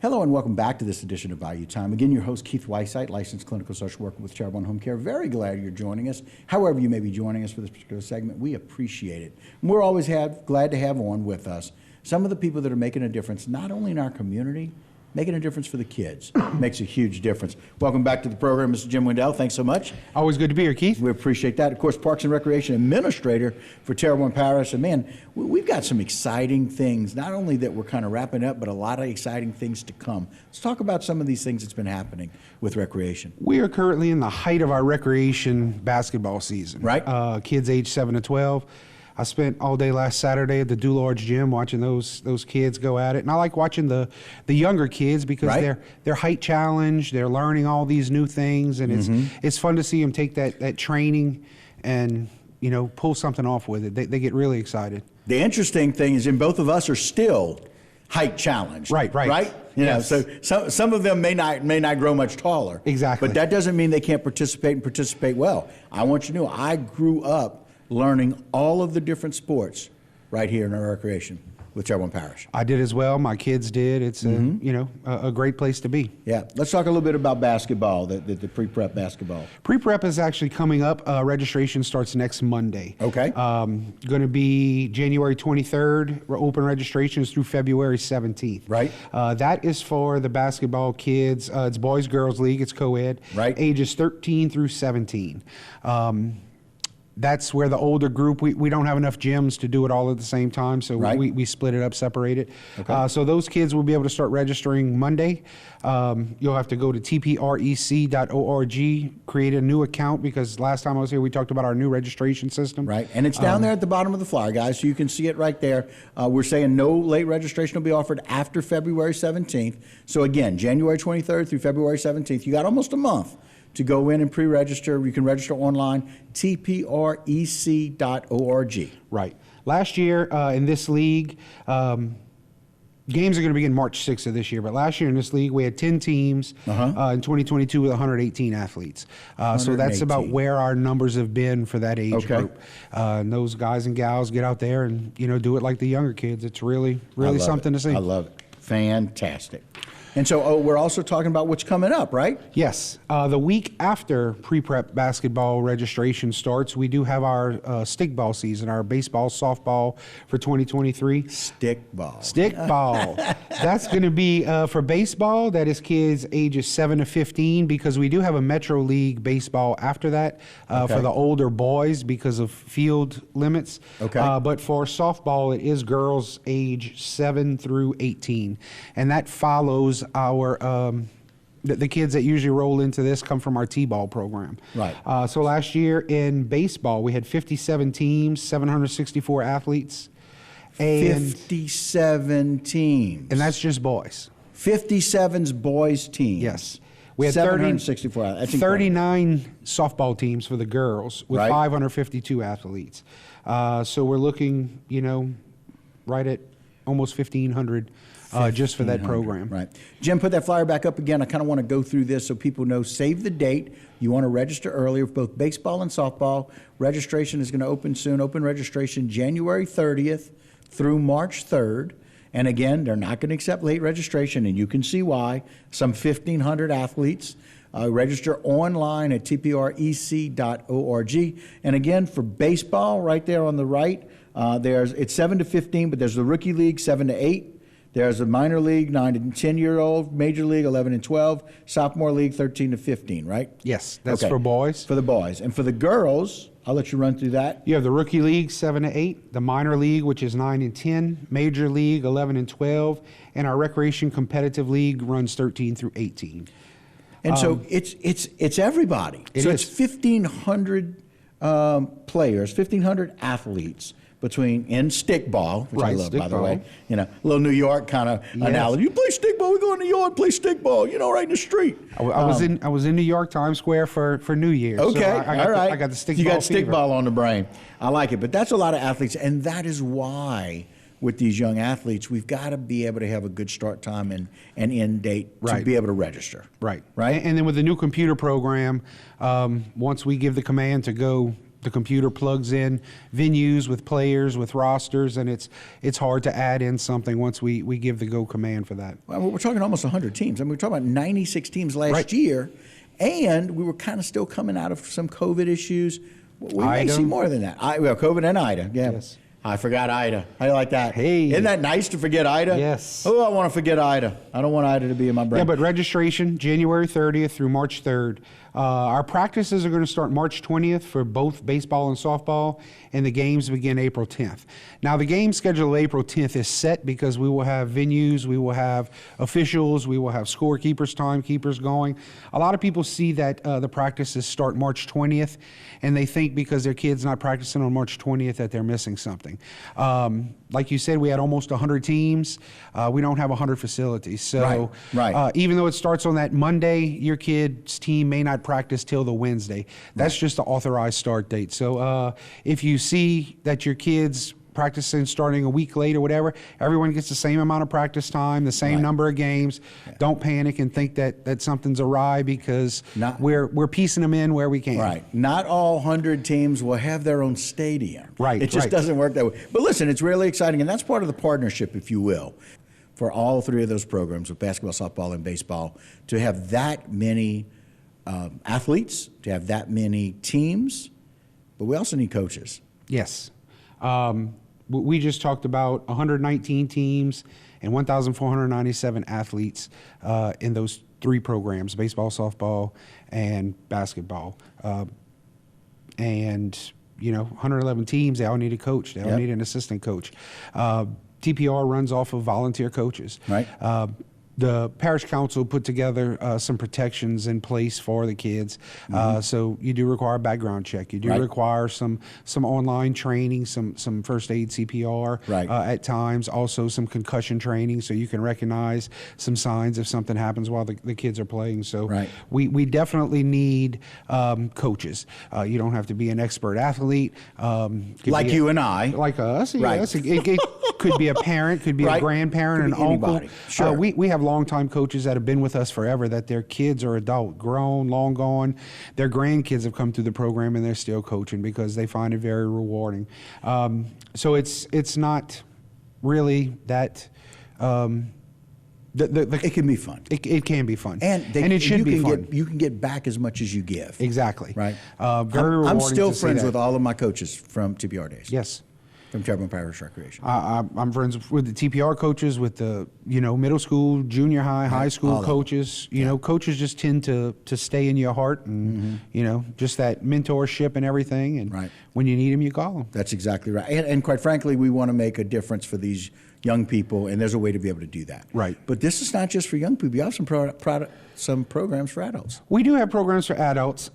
Hello and welcome back to this edition of Value Time. Again, your host, Keith Weissite, licensed clinical social worker with Terrebonne Home Care. Very glad you're joining us. However you may be joining us for this particular segment, we appreciate it. And we're always glad to have on with us some of the people that are making a difference, not only in our community, making a difference for the kids. Makes a huge difference. Welcome back to the program, Mr. Jim Wendell. Thanks so much. Always good to be here, Keith. We appreciate that. Of course, Parks and Recreation Administrator for Terrebonne Parish. And man, we've got some exciting things, not only that we're kind of wrapping up, but a lot of exciting things to come. Let's talk about some of these things that's been happening with recreation. We are currently in the height of our recreation basketball season. Right. Kids age 7 to 12. I spent all day last Saturday at the Dularge Gym watching those kids go at it. And I like watching the younger kids because they're height challenged, they're learning all these new things, and it's fun to see them take that training and, you know, pull something off with it. They get really excited. The interesting thing is both of us are still height challenged. Right. You yes. know, so some of them may not grow much taller. Exactly. But that doesn't mean they can't participate well. I want you to know I grew up learning all of the different sports right here in our recreation with Terrebonne Parish. I did as well. My kids did. It's a great place to be. Yeah. Let's talk a little bit about basketball, the pre-prep basketball. Pre-prep is actually coming up. Registration starts next Monday. Okay. Going to be January 23rd. Open registration is through February 17th. Right. That is for the basketball kids. It's boys, girls league. It's co-ed. Right. Ages 13 through 17. That's where the older group, we don't have enough gyms to do it all at the same time, so we split it up, separate it. Okay. So those kids will be able to start registering Monday. You'll have to go to tprec.org, create a new account, because last time I was here we talked about our new registration system. Right, and it's down there at the bottom of the flyer, guys, so you can see it right there. We're saying no late registration will be offered after February 17th. So again, January 23rd through February 17th, you got almost a month to go in and pre-register. You can register online, tprec.org. Right. Last year in this league, games are going to begin March 6th of this year, but last year in this league we had 10 teams in 2022 with 118 athletes. So that's about where our numbers have been for that age group. And those guys and gals get out there and do it like the younger kids. It's really something to see. I love it. Fantastic. And so we're also talking about what's coming up, right? Yes. The week after pre-prep basketball registration starts, we do have our stickball season, our baseball, softball for 2023. Stickball. Stickball. That's going to be for baseball. That is kids ages 7 to 15, because we do have a Metro League baseball after that for the older boys because of field limits. Okay. But for softball, it is girls age 7 through 18. And that follows our the kids that usually roll into this come from our T-ball program. Right. So last year in baseball, we had 57 teams, 764 athletes. And 57 teams. And that's just boys. 57's boys teams. Yes. We had 764. 39 softball teams for the girls with 552 athletes. So we're looking, right at almost 1,500 just for that program. Right. Jim, put that flyer back up again. I kind of want to go through this so people know. Save the date. You want to register earlier for both baseball and softball. Registration is going to open soon. Open registration January 30th through March 3rd. And again, they're not going to accept late registration, and you can see why. Some 1,500 athletes. Register online at tprec.org. And again, for baseball, right there on the right, it's 7 to 15, but there's the rookie league, 7 to 8. There's a minor league, 9 to 10-year-old, major league, 11 and 12, sophomore league, 13 to 15, right? Yes, that's for boys. For the boys. And for the girls, I'll let you run through that. You have the rookie league, 7 to 8, the minor league, which is 9 and 10, major league, 11 and 12, and our recreation competitive league runs 13 through 18. And so it's everybody. It's 1,500 players, 1,500 athletes in stickball, which I love, by the way. A little New York kind of analogy. You play stickball, we go in New York, play stickball, right in the street. I was in New York, Times Square for New Year's. Okay, so I got the stickball. You got fever. stickball on the brain. I like it, but that's a lot of athletes, and that is why with these young athletes, we've got to be able to have a good start time and end date to be able to register. Right. And then with the new computer program, once we give the command to go the computer plugs in venues with players, with rosters, and it's hard to add in something once we give the go command for that. Well, we're talking almost 100 teams. I mean, we're talking about 96 teams last year, and we were kind of still coming out of some COVID issues. We may see more than that. Well, COVID and Ida. Yeah. Yes. I forgot Ida. How do you like that? Hey. Isn't that nice to forget Ida? Yes. Oh, I want to forget Ida. I don't want Ida to be in my brain. Yeah, but registration, January 30th through March 3rd. Our practices are going to start March 20th for both baseball and softball, and the games begin April 10th. Now, the game schedule of April 10th is set because we will have venues, we will have officials, we will have scorekeepers, timekeepers going. A lot of people see that the practices start March 20th, and they think because their kid's not practicing on March 20th that they're missing something. Like you said, we had almost 100 teams. We don't have 100 facilities. So right. Even though it starts on that Monday, your kid's team may not practice till the Wednesday. That's just the authorized start date. So if you see that your kid's practicing starting a week late or whatever, everyone gets the same amount of practice time, the same number of games. Don't panic and think that something's awry because we're piecing them in where we can. Right. Not all 100 teams will have their own stadium. Right. It just doesn't work that way. But listen, it's really exciting, and that's part of the partnership, if you will, for all three of those programs with basketball, softball, and baseball, to have that many athletes, to have that many teams, but we also need coaches. Yes. We just talked about 119 teams and 1,497 athletes in those three programs, baseball, softball, and basketball. And, 111 teams, they all need a coach. They all need an assistant coach. TPR runs off of volunteer coaches. Right. The parish council put together some protections in place for the kids. So you do require a background check. You do require some online training, some first aid CPR at times. Also some concussion training so you can recognize some signs if something happens while the kids are playing. So we definitely need coaches. You don't have to be an expert athlete. Like you and I. Like us. Right. Yes. It could be a parent, could be a grandparent, an uncle. Sure. We have longtime coaches that have been with us forever that their kids are adult, grown, long gone. Their grandkids have come through the program and they're still coaching because they find it very rewarding. So it's not really that. It can be fun. It can be fun, and it should be fun. You can get back as much as you give. Exactly. Right. Very rewarding. I'm still friends with all of my coaches from TPR days. Yes. From Terrebonne Parish Recreation. I'm friends with the TPR coaches, with the middle school, junior high, high school coaches. Coaches just tend to stay in your heart, and just that mentorship and everything. And when you need them, you call them. That's exactly right. And quite frankly, we want to make a difference for these young people, and there's a way to be able to do that. Right. But this is not just for young people. You have some programs for adults. We do have programs for adults.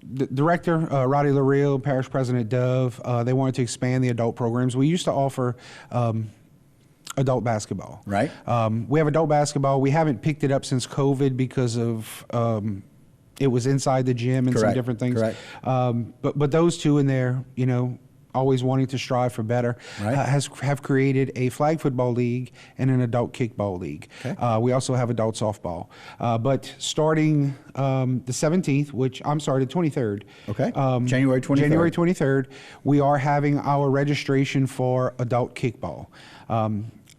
The director, Roddy LaReal, parish president Dove, they wanted to expand the adult programs. We used to offer adult basketball. Right. We have adult basketball. We haven't picked it up since COVID because of it was inside the gym and some different things. Correct. But those two in there, always wanting to strive for better, have created a flag football league and an adult kickball league. Okay. We also have adult softball. But starting the 17th, the 23rd. Okay. January 23rd. January 23rd, we are having our registration for adult kickball.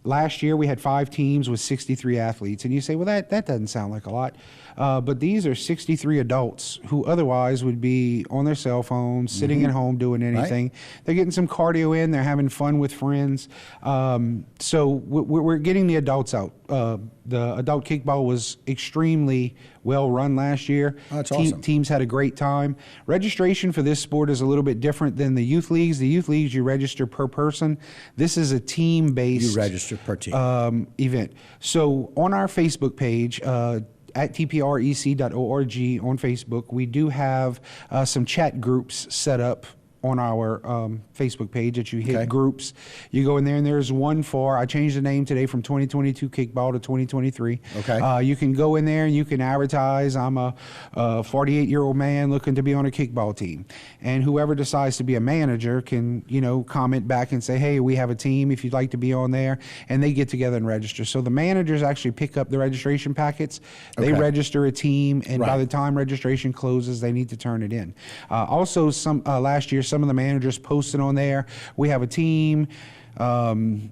Last year, we had 5 teams with 63 athletes. And you say, well, that doesn't sound like a lot. But these are 63 adults who otherwise would be on their cell phones, sitting at home doing anything. They're getting some cardio in. They're having fun with friends. So we're getting the adults out. The adult kickball was extremely well run last year. Oh, that's awesome. Teams had a great time. Registration for this sport is a little bit different than the youth leagues. The youth leagues, you register per person. This is a team-based You register per team. event. So on our Facebook page, at tprec.org on Facebook, we do have some chat groups set up on our Facebook page that you hit Okay. groups. You go in there and there's one for, I changed the name today from 2022 kickball to 2023. Okay. You can go in there and you can advertise, I'm a 48-year-old man looking to be on a kickball team. And whoever decides to be a manager can, comment back and say, hey, we have a team if you'd like to be on there. And they get together and register. So the managers actually pick up the registration packets. They Okay. register a team, and by Right. the time registration closes, they need to turn it in. Also, last year, some of the managers posted on there, we have a team,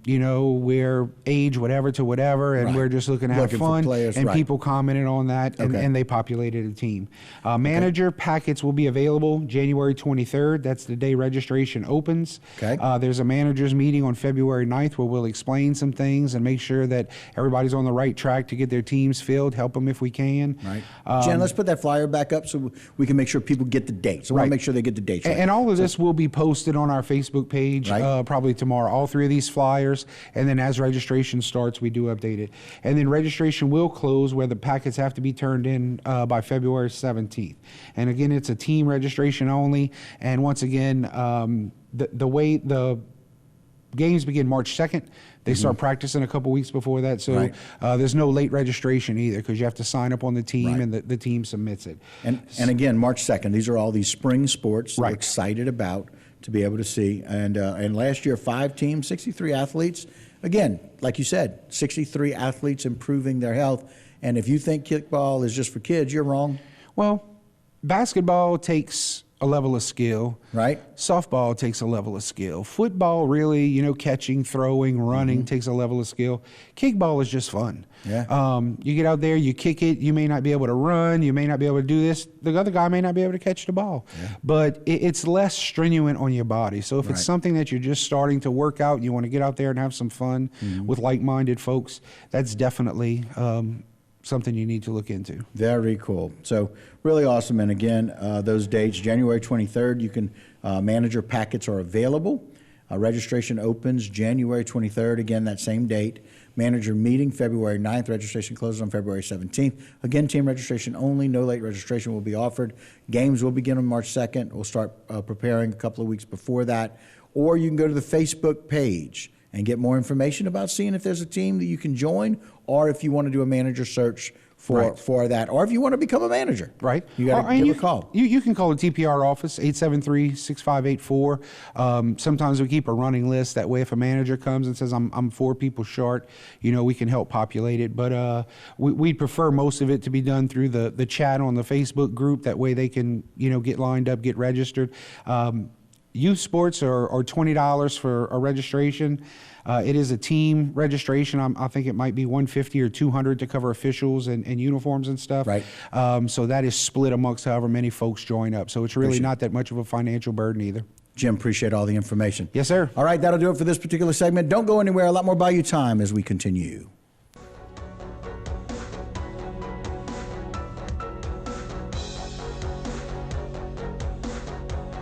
we're age whatever to whatever, and Right. we're just looking to have Looking for fun. players, And right. people commented on that, and, Okay. and they populated a team. Manager packets will be available January 23rd. That's the day registration opens. Okay. There's a managers meeting on February 9th where we'll explain some things and make sure that everybody's on the right track to get their teams filled, help them if we can. Right. Jen, let's put that flyer back up so we can make sure people get the dates. So I want Right. to make sure they get the dates right. And all of this will be posted on our Facebook page Right. probably tomorrow. All three of these flyers, and then as registration starts, we do update it. And then registration will close where the packets have to be turned in by February 17th. And again, it's a team registration only. And once again, the way the games begin March 2nd. They start practicing a couple weeks before that, so Right. there's no late registration either because you have to sign up on the team, Right. and the team submits it. And again, March 2nd, these are all these spring sports that we're Right. excited about to be able to see. And last year, 5 teams, 63 athletes. Again, like you said, 63 athletes improving their health. And if you think kickball is just for kids, you're wrong, Well, basketball takes a level of skill. right? Softball takes a level of skill. Football, really, catching, throwing, running takes a level of skill. Kickball is just fun. Yeah. You get out there, you kick it. You may not be able to run. You may not be able to do this. The other guy may not be able to catch the ball. Yeah. But it's less stringent on your body. So if Right. it's something that you're just starting to work out, you want to get out there and have some fun with like-minded folks, that's definitely something you need to look into. Very cool. So really awesome. And again, those dates, January 23rd, you can, manager packets are available. Registration opens January 23rd, again, that same date. Manager meeting, February 9th. Registration closes on February 17th. Again, team registration only. No late registration will be offered. Games will begin on March 2nd. We'll start preparing a couple of weeks before that. Or you can go to the Facebook page and get more information about seeing if there's a team that you can join, or if you want to do a manager search for that, or if you want to become a manager. Right. You got to give a call. You can call the TPR office, 873-6584. Sometimes we keep a running list. That way, if a manager comes and says, I'm 4 people short, we can help populate it. But we prefer most of it to be done through the chat on the Facebook group. That way they can, get lined up, get registered. Youth sports are $20 for a registration. It is a team registration. I think it might be $150 or $200 to cover officials and uniforms and stuff. Right. So that is split amongst however many folks join up. So it's really not that much of a financial burden either. Jim, appreciate all the information. Yes, sir. All right, that'll do it for this particular segment. Don't go anywhere. A lot more Bayou Time as we continue.